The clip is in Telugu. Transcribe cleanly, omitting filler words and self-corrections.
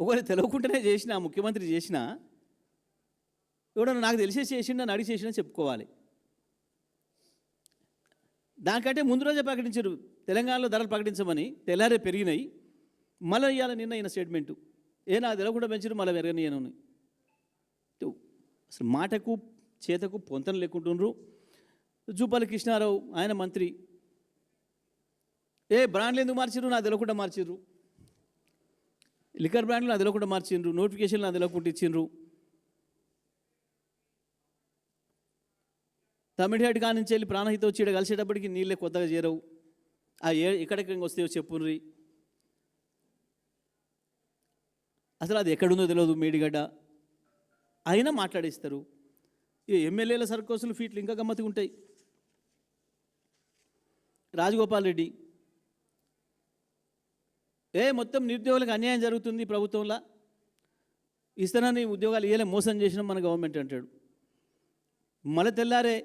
ఒకవేళ తెలియకుండానే చేసిన ముఖ్యమంత్రి చేసినా ఎవడన్నా నాకు తెలిసేసి చేసిండు అని అడిగి చేసినా చెప్పుకోవాలి. దానికంటే ముందు రోజే ప్రకటించారు తెలంగాణలో ధరలు ప్రకటించమని, తెల్లారే పెరిగినాయి. మళ్ళీ ఇవ్వాలి నిన్న అయిన స్టేట్మెంటు నాకు తెలవకుండా పెంచారు మళ్ళీ పెరగనియను. అసలు మాటకు చేతకు పొంతన లేకుంటుండ్రు. జూపల్లి కృష్ణారావు ఆయన మంత్రి, బ్రాండ్లు ఎందుకు మార్చిర్రు, నాకు తెలవకుండా మార్చిర్రు. లిక్కర్ బ్రాండ్లు నాకు తెలవకుండా మార్చిండ్రు, నోటిఫికేషన్లు నాకు తెలవకుండా ఇచ్చిండ్రు. తమిళనాడు కాడి నుంచి వెళ్ళి ప్రాణహిత వచ్చి ఇక్కడ కలిసేటప్పటికి నీళ్ళే కొత్తగా చేరవు. ఎక్కడెక్కడికి వస్తాయో చెప్పుర్రి. అసలు అది ఎక్కడుందో తెలియదు మేడిగడ్డ, అయినా మాట్లాడేస్తారు. ఎమ్మెల్యేల సర్కోసులు ఫీట్లు ఇంకా గమ్మత్తుగా ఉంటాయి. రాజగోపాల్ రెడ్డి మొత్తం నిరుద్యోగులకు అన్యాయం జరుగుతుంది ప్రభుత్వంలో, ఇస్తానని ఉద్యోగాలు ఇయ్యలే, మోసం చేసినాం మన గవర్నమెంట్ అంటాడు. మళ్ళీ తెల్లారే